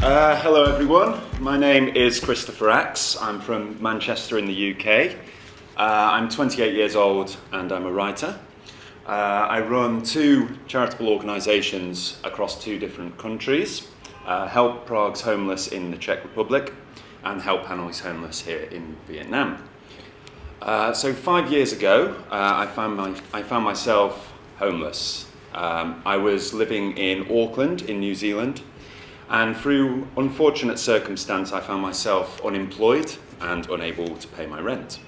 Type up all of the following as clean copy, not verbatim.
Hello everyone, my name is Christopher Axe. I'm from Manchester in the UK. I'm 28 years old and I'm a writer. I run two charitable organisations across two different countries. Help Prague's homeless in the Czech Republic and Help Hanoi's homeless here in Vietnam. So 5 years ago, I found myself homeless. I was living in Auckland in New Zealand, and through unfortunate circumstance I found myself unemployed and unable to pay my rent.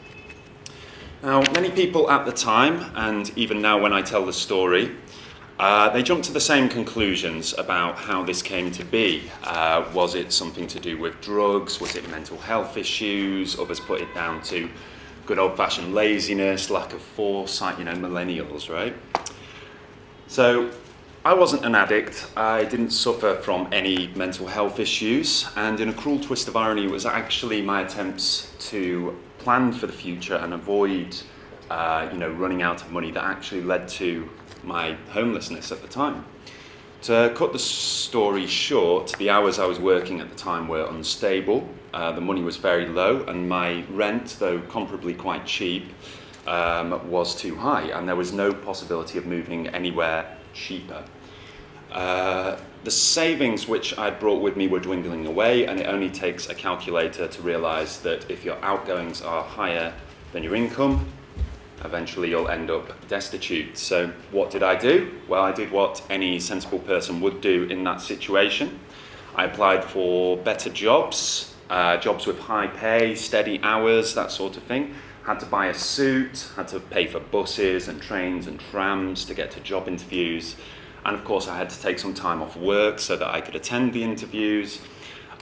Now, many people at the time, and even now when I tell the story, they jump to the same conclusions about how this came to be. Was it something to do with drugs? Was it mental health issues? Others put it down to good old-fashioned laziness, lack of foresight, millennials, right? So I wasn't an addict. I didn't suffer from any mental health issues, and in a cruel twist of irony, it was actually my attempts to plan for the future and avoid running out of money that actually led to my homelessness at the time. To cut the story short, the hours I was working at the time were unstable. The money was very low, and my rent, though comparably quite cheap, was too high, and there was no possibility of moving anywhere cheaper. The savings which I'd brought with me were dwindling away, and it only takes a calculator to realise that if your outgoings are higher than your income, eventually you'll end up destitute. So what did I do? Well, I did what any sensible person would do in that situation. I applied for better jobs, jobs with high pay, steady hours, that sort of thing. Had to buy a suit, had to pay for buses and trains and trams to get to job interviews. And of course I had to take some time off work so that I could attend the interviews.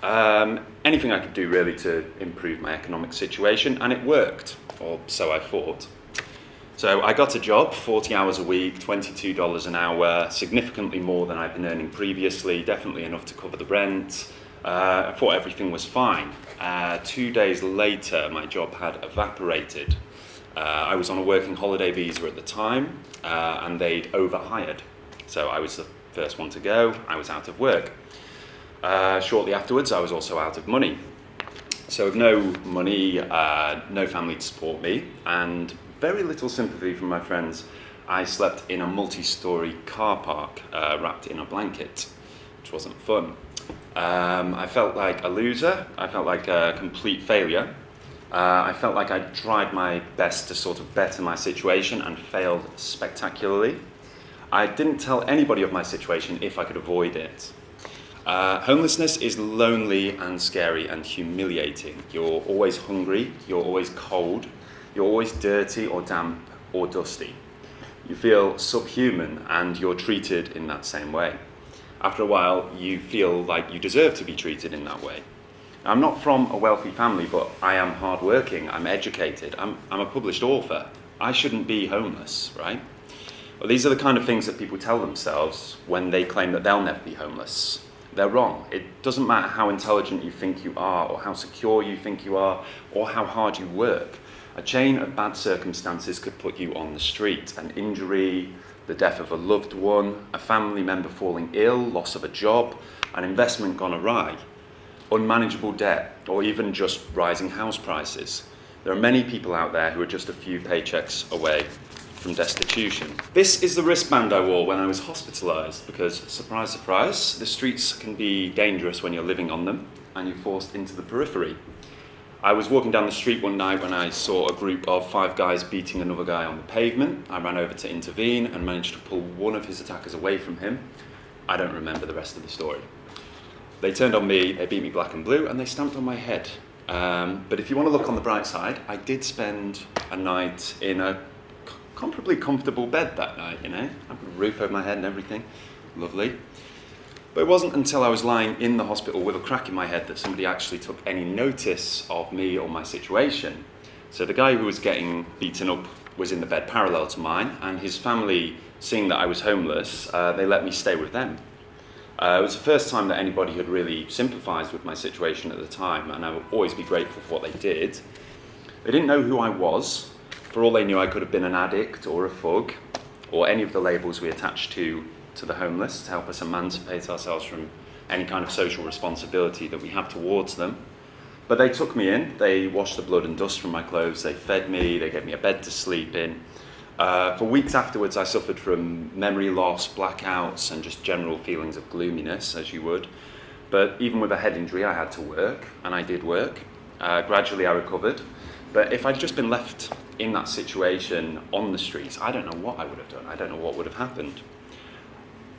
Anything I could do really to improve my economic situation, and it worked, or so I thought. So I got a job, 40 hours a week, $22 an hour, significantly more than I'd been earning previously, definitely enough to cover the rent. I thought everything was fine. 2 days later, my job had evaporated. I was on a working holiday visa at the time, and they'd overhired. So I was the first one to go. I was out of work. Shortly afterwards, I was also out of money. So with no money, no family to support me, and very little sympathy from my friends, I slept in a multi-storey car park wrapped in a blanket, which wasn't fun. I felt like a loser. I felt like a complete failure. I felt like I'd tried my best to sort of better my situation and failed spectacularly. I didn't tell anybody of my situation if I could avoid it. Homelessness is lonely and scary and humiliating. You're always hungry, you're always cold, you're always dirty or damp or dusty. You feel subhuman and you're treated in that same way. After a while, you feel like you deserve to be treated in that way. I'm not from a wealthy family, but I am hardworking, I'm educated, I'm a published author. I shouldn't be homeless, right? Well, these are the kind of things that people tell themselves when they claim that they'll never be homeless. They're wrong. It doesn't matter how intelligent you think you are, or how secure you think you are, or how hard you work. A chain of bad circumstances could put you on the street. An injury, the death of a loved one, a family member falling ill, loss of a job, an investment gone awry, unmanageable debt, or even just rising house prices. There are many people out there who are just a few paychecks away from destitution. This is the wristband I wore when I was hospitalised because, surprise, surprise, the streets can be dangerous when you're living on them and you're forced into the periphery. I was walking down the street one night when I saw a group of 5 guys beating another guy on the pavement. I ran over to intervene and managed to pull one of his attackers away from him. I don't remember the rest of the story. They turned on me, they beat me black and blue, and they stamped on my head. But if you want to look on the bright side, I did spend a night in a comparably comfortable bed that night, I had a roof over my head and everything. Lovely. But it wasn't until I was lying in the hospital with a crack in my head that somebody actually took any notice of me or my situation. So the guy who was getting beaten up was in the bed parallel to mine, and his family, seeing that I was homeless, they let me stay with them. It was the first time that anybody had really sympathised with my situation at the time, and I would always be grateful for what they did. They didn't know who I was. For all they knew, I could have been an addict or a thug, or any of the labels we attach to the homeless to help us emancipate ourselves from any kind of social responsibility that we have towards them. But they took me in, they washed the blood and dust from my clothes, they fed me, they gave me a bed to sleep in. For weeks afterwards I suffered from memory loss, blackouts and just general feelings of gloominess, as you would. But even with a head injury I had to work, and I did work. Gradually I recovered. But if I'd just been left in that situation on the streets, I don't know what I would have done, I don't know what would have happened.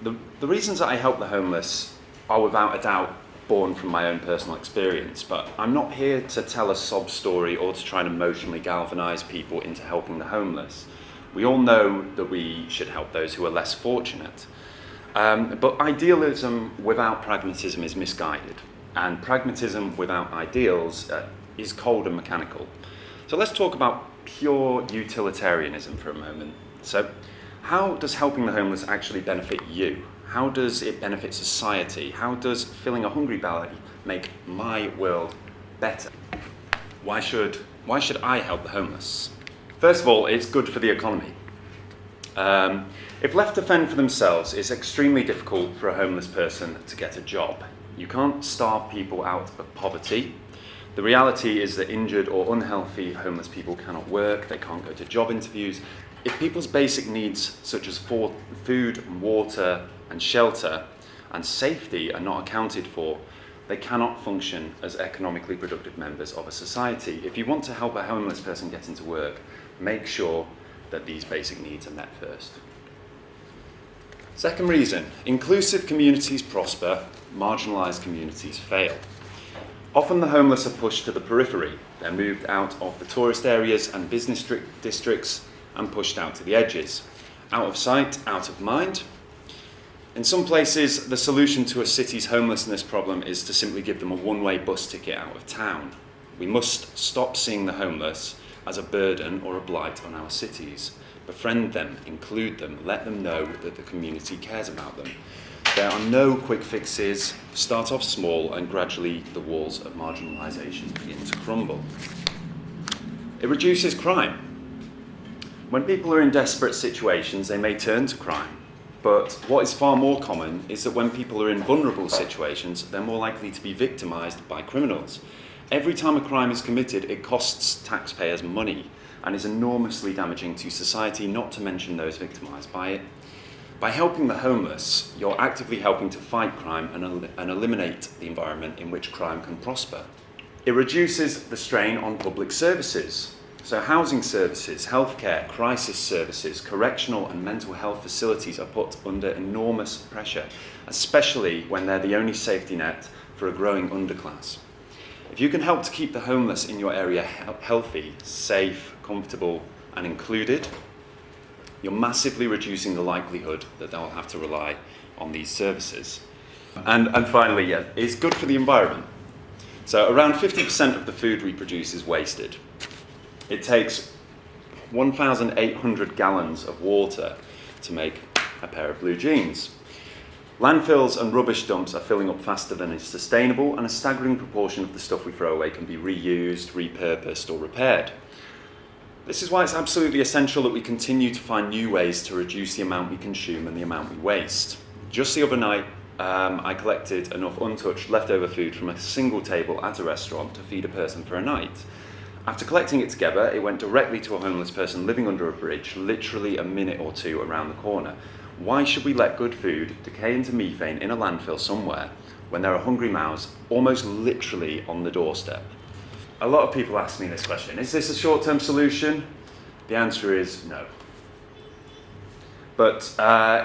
The reasons that I help the homeless are without a doubt born from my own personal experience, but I'm not here to tell a sob story or to try and emotionally galvanise people into helping the homeless. We all know that we should help those who are less fortunate. But idealism without pragmatism is misguided, and pragmatism without ideals is cold and mechanical. So let's talk about pure utilitarianism for a moment. So how does helping the homeless actually benefit you? How does it benefit society? How does filling a hungry belly make my world better? Why should I help the homeless? First of all, it's good for the economy. If left to fend for themselves, it's extremely difficult for a homeless person to get a job. You can't starve people out of poverty. The reality is that injured or unhealthy homeless people cannot work, they can't go to job interviews. If people's basic needs such as food, water and shelter and safety are not accounted for, they cannot function as economically productive members of a society. If you want to help a homeless person get into work, make sure that these basic needs are met first. Second reason, inclusive communities prosper, marginalised communities fail. Often the homeless are pushed to the periphery. They're moved out of the tourist areas and business districts and pushed out to the edges. Out of sight, out of mind. In some places, the solution to a city's homelessness problem is to simply give them a one-way bus ticket out of town. We must stop seeing the homeless as a burden or a blight on our cities. Befriend them, include them, let them know that the community cares about them. There are no quick fixes. Start off small and gradually the walls of marginalisation begin to crumble. It reduces crime. When people are in desperate situations, they may turn to crime. But what is far more common is that when people are in vulnerable situations, they're more likely to be victimised by criminals. Every time a crime is committed, it costs taxpayers money and is enormously damaging to society, not to mention those victimised by it. By helping the homeless, you're actively helping to fight crime and eliminate the environment in which crime can prosper. It reduces the strain on public services. So housing services, healthcare, crisis services, correctional and mental health facilities are put under enormous pressure, especially when they're the only safety net for a growing underclass. If you can help to keep the homeless in your area healthy, safe, comfortable and included, you're massively reducing the likelihood that they'll have to rely on these services. And finally, it's good for the environment. So around 50% of the food we produce is wasted. It takes 1,800 gallons of water to make a pair of blue jeans. Landfills and rubbish dumps are filling up faster than is sustainable, and a staggering proportion of the stuff we throw away can be reused, repurposed or repaired. This is why it's absolutely essential that we continue to find new ways to reduce the amount we consume and the amount we waste. Just the other night, I collected enough untouched leftover food from a single table at a restaurant to feed a person for a night. After collecting it together, it went directly to a homeless person living under a bridge, literally a minute or two around the corner. Why should we let good food decay into methane in a landfill somewhere when there are hungry mouths almost literally on the doorstep? A lot of people ask me this question, is this a short-term solution? The answer is no. But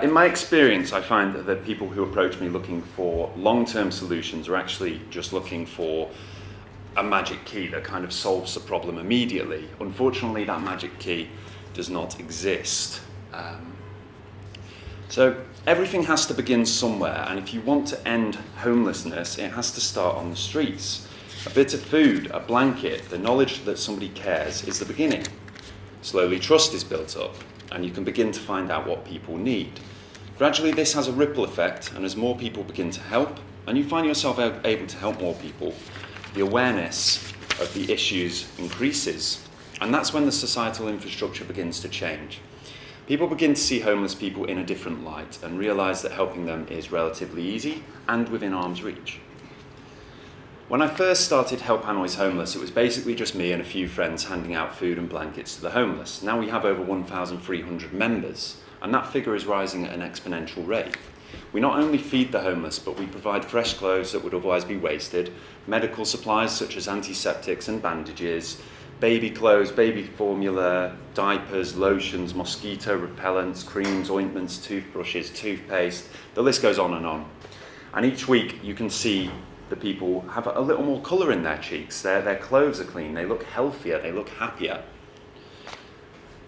in my experience, I find that people who approach me looking for long-term solutions are actually just looking for a magic key that kind of solves the problem immediately. Unfortunately, that magic key does not exist. So everything has to begin somewhere, and if you want to end homelessness, it has to start on the streets. A bit of food, a blanket, the knowledge that somebody cares is the beginning. Slowly trust is built up, and you can begin to find out what people need. Gradually this has a ripple effect, and as more people begin to help, and you find yourself able to help more people, the awareness of the issues increases, and that's when the societal infrastructure begins to change. people begin to see homeless people in a different light and realise that helping them is relatively easy and within arm's reach. When I first started Help Hanoi's Homeless, it was basically just me and a few friends handing out food and blankets to the homeless. Now we have over 1,300 members, and that figure is rising at an exponential rate. We not only feed the homeless, but we provide fresh clothes that would otherwise be wasted, medical supplies such as antiseptics and bandages, baby clothes, baby formula, diapers, lotions, mosquito repellents, creams, ointments, toothbrushes, toothpaste, the list goes on. And each week you can see the people have a little more colour in their cheeks, their clothes are clean, they look healthier, they look happier.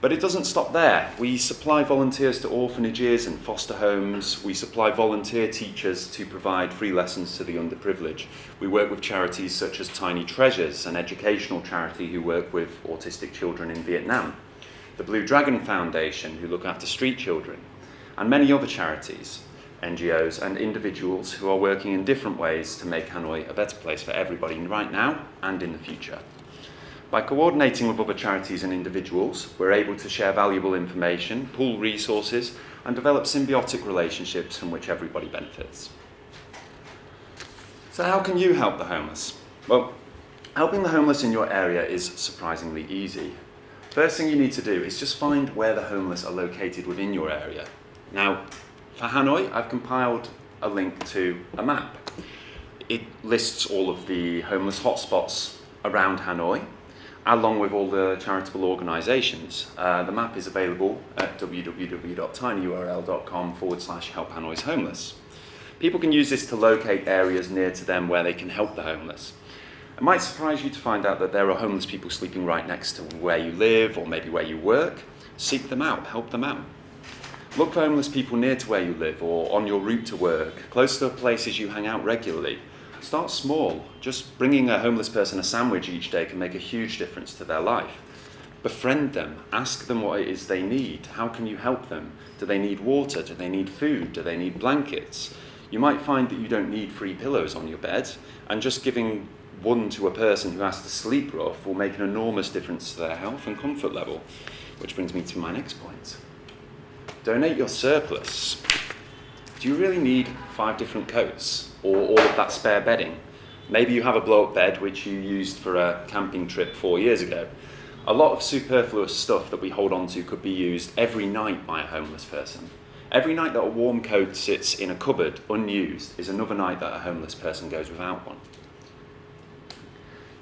But it doesn't stop there. We supply volunteers to orphanages and foster homes. We supply volunteer teachers to provide free lessons to the underprivileged. We work with charities such as Tiny Treasures, an educational charity who work with autistic children in Vietnam, the Blue Dragon Foundation, who look after street children, and many other charities, NGOs and individuals who are working in different ways to make Hanoi a better place for everybody right now and in the future. By coordinating with other charities and individuals, we're able to share valuable information, pool resources, and develop symbiotic relationships from which everybody benefits. So how can you help the homeless? Well, helping the homeless in your area is surprisingly easy. First thing you need to do is just find where the homeless are located within your area. Now, for Hanoi, I've compiled a link to a map. It lists all of the homeless hotspots around Hanoi, along with all the charitable organisations. The map is available at www.tinyurl.com/Help Hanoi's Homeless. People can use this to locate areas near to them where they can help the homeless. It might surprise you to find out that there are homeless people sleeping right next to where you live or maybe where you work. Seek them out, help them out. Look for homeless people near to where you live or on your route to work, close to places you hang out regularly. Start small. Just bringing a homeless person a sandwich each day can make a huge difference to their life. Befriend them. Ask them what it is they need. How can you help them? Do they need water? Do they need food? Do they need blankets? You might find that you don't need free pillows on your bed, and just giving one to a person who has to sleep rough will make an enormous difference to their health and comfort level. Which brings me to my next point. Donate your surplus. Do you really need 5 different coats or all of that spare bedding? Maybe you have a blow-up bed which you used for a camping trip 4 years ago. A lot of superfluous stuff that we hold on to could be used every night by a homeless person. Every night that a warm coat sits in a cupboard unused is another night that a homeless person goes without one.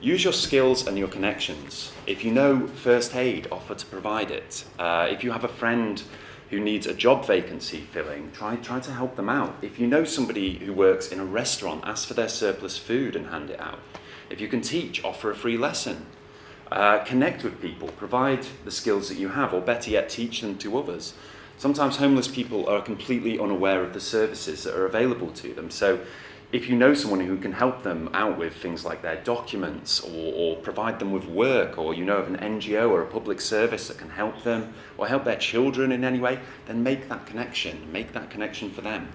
Use your skills and your connections. If you know first aid, offer to provide it. If you have a friend who needs a job vacancy filling, try to help them out. If you know somebody who works in a restaurant, ask for their surplus food and hand it out. If you can teach, offer a free lesson. Connect with people, provide the skills that you have, or better yet, teach them to others. Sometimes homeless people are completely unaware of the services that are available to them. So if you know someone who can help them out with things like their documents or provide them with work, or you know of an NGO or a public service that can help them or help their children in any way, then make that connection for them.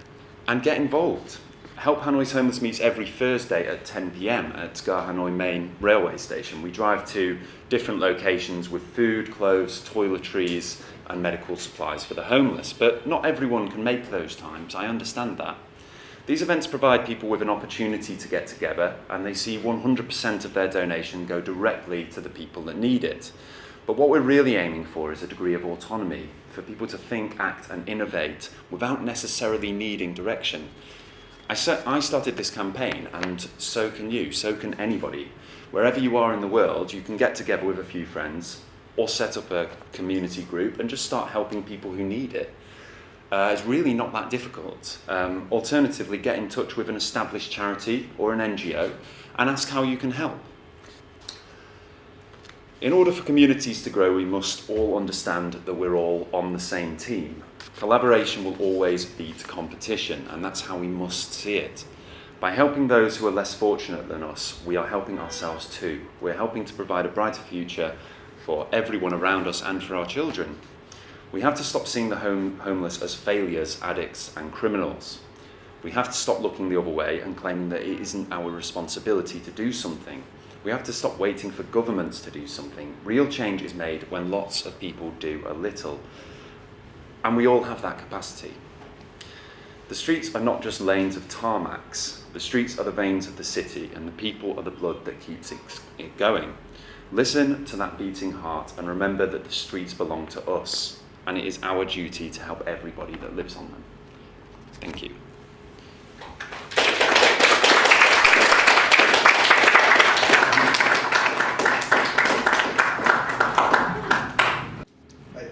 And get involved. Help Hanoi's Homeless meets every Thursday at 10 p.m. at Gar Hanoi Main Railway Station. We drive to different locations with food, clothes, toiletries and medical supplies for the homeless. But not everyone can make those times, I understand that. These events provide people with an opportunity to get together, and they see 100% of their donation go directly to the people that need it. But what we're really aiming for is a degree of autonomy, for people to think, act and innovate without necessarily needing direction. I started this campaign, and so can you, so can anybody. Wherever you are in the world, you can get together with a few friends or set up a community group and just start helping people who need it. It's really not that difficult. Alternatively, get in touch with an established charity or an NGO and ask how you can help. In order for communities to grow, we must all understand that we're all on the same team. Collaboration will always beat competition, and that's how we must see it. By helping those who are less fortunate than us, we are helping ourselves too. We're helping to provide a brighter future for everyone around us and for our children. We have to stop seeing the homeless as failures, addicts and criminals. We have to stop looking the other way and claiming that it isn't our responsibility to do something. We have to stop waiting for governments to do something. Real change is made when lots of people do a little. And we all have that capacity. The streets are not just lanes of tarmacs. The streets are the veins of the city, and the people are the blood that keeps it going. Listen to that beating heart and remember that the streets belong to us, and it is our duty to help everybody that lives on them. Thank you.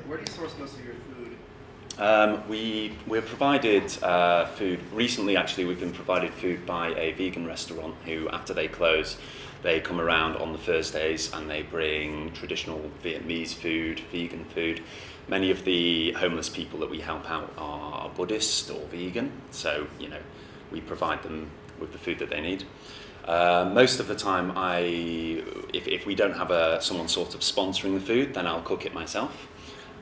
Where do you source most of your food? We're provided food. Recently, actually, we've been provided food by a vegan restaurant who, after they close, they come around on the Thursdays and they bring traditional Vietnamese food, vegan food. Many of the homeless people that we help out are Buddhist or vegan, so we provide them with the food that they need. Most of the time, if we don't have someone sort of sponsoring the food, then I'll cook it myself.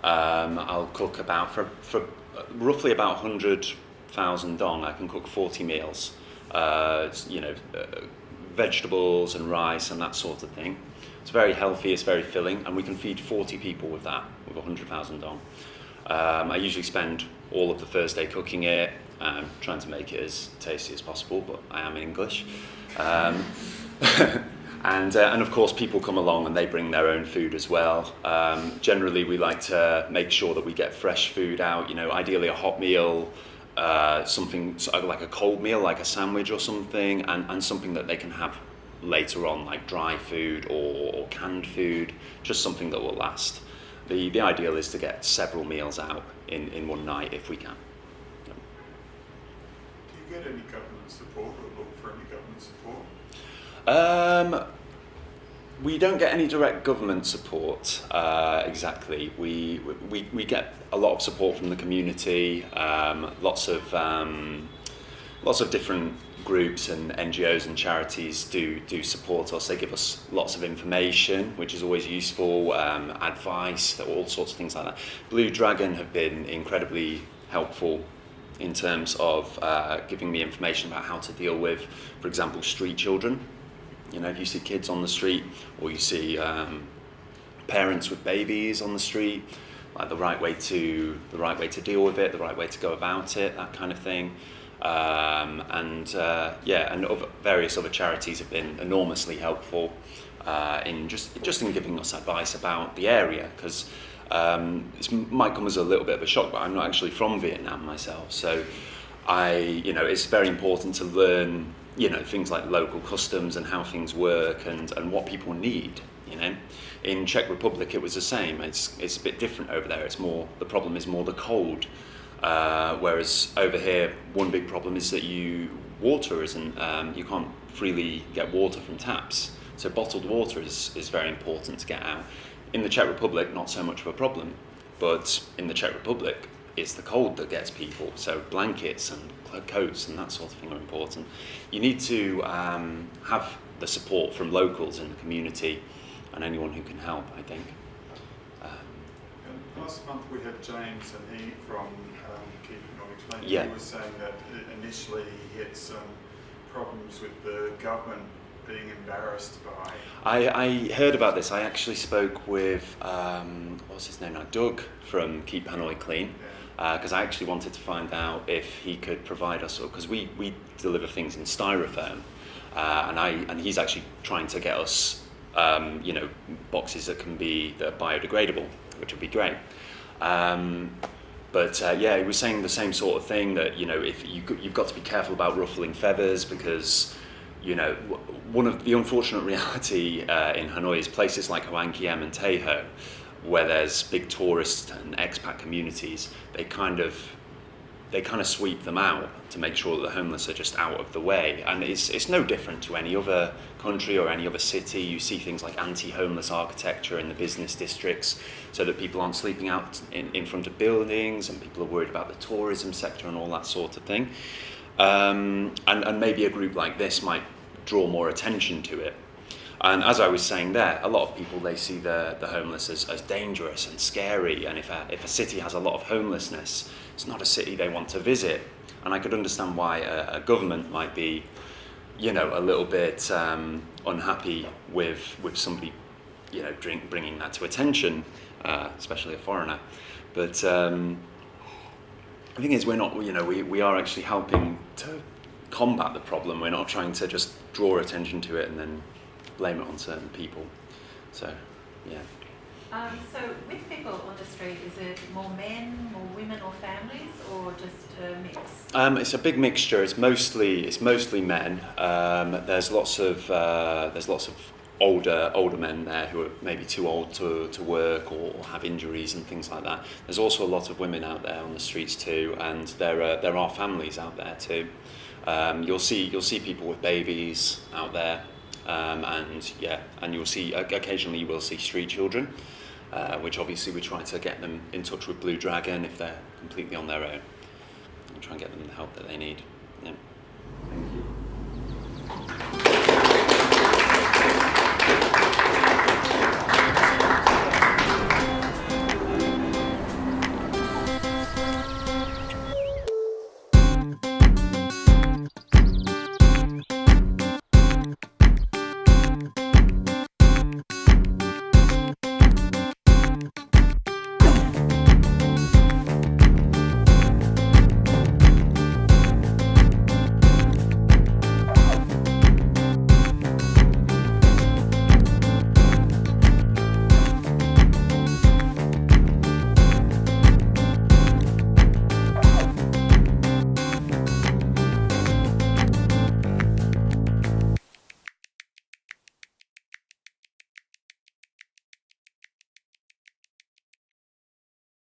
I'll cook for roughly about 100,000 dong. I can cook 40 meals, vegetables and rice and that sort of thing. It's very healthy, it's very filling, and we can feed 40 people with that, with 100,000 dong. I usually spend all of the Thursday cooking it, trying to make it as tasty as possible, but I am English. And of course, people come along and they bring their own food as well. Generally, we like to make sure that we get fresh food out. Ideally a hot meal, something like a cold meal, like a sandwich or something, and something that they can have later on, like dry food or canned food, just something that will last. The ideal is to get several meals out in one night if we can. Do you get any government support or look for any government support? We don't get any direct government support exactly. We get a lot of support from the community. Lots of different groups and NGOs and charities do support us. They give us lots of information, which is always useful. Advice, all sorts of things like that. Blue Dragon have been incredibly helpful in terms of giving me information about how to deal with, for example, street children. If you see kids on the street, or you see parents with babies on the street, like the right way to deal with it, the right way to go about it, that kind of thing. And various other charities have been enormously helpful in just in giving us advice about the area, because this might come as a little bit of a shock, but I'm not actually from Vietnam myself, so it's very important to learn things like local customs and how things work and what people need. In Czech Republic it was the same. It's a bit different over there. The problem is more the cold, whereas over here one big problem is that water isn't, you can't freely get water from taps, so bottled water is very important to get out. In the Czech Republic, not so much of a problem, but in the Czech Republic it's the cold that gets people, so blankets and coats and that sort of thing are important. You need to have the support from locals in the community and anyone who can help, I think. Last month we had James, and he from CreativeMornings. Yeah. He was saying that initially he had some problems with the government being embarrassed by. I heard about this. I actually spoke with what's his name now, Doug from Keep Hanoi Clean. Because I actually wanted to find out if he could provide us, because we deliver things in styrofoam, and he's actually trying to get us, boxes that are biodegradable, which would be great. But he was saying the same sort of thing, that if you've got to be careful about ruffling feathers, because one of the unfortunate reality in Hanoi is places like Hoang Kiem and Tay Ho, where there's big tourist and expat communities. They kind of sweep them out to make sure that the homeless are just out of the way. And it's no different to any other country or any other city. You see things like anti-homeless architecture in the business districts, so that people aren't sleeping out in front of buildings, and people are worried about the tourism sector and all that sort of thing. And maybe a group like this might draw more attention to it. And as I was saying there, a lot of people, they see the homeless as dangerous and scary, and if a city has a lot of homelessness, it's not a city they want to visit. And I could understand why a government might be, a little bit unhappy with somebody, bringing that to attention, especially a foreigner. But the thing is, we're not, we are actually helping to combat the problem. We're not trying to just draw attention to it and then blame it on certain people. So, yeah. So with people on the street, is it more men, more women or families, or just a mix? It's a big mixture. It's mostly men. There's lots of older men there who are maybe too old to work or have injuries and things like that. There's also a lot of women out there on the streets too, and there are families out there too. You'll see people with babies out there, and you'll see occasionally you will see street children, which obviously we try to get them in touch with Blue Dragon if they're completely on their own, and try and get them the help that they need. Yeah.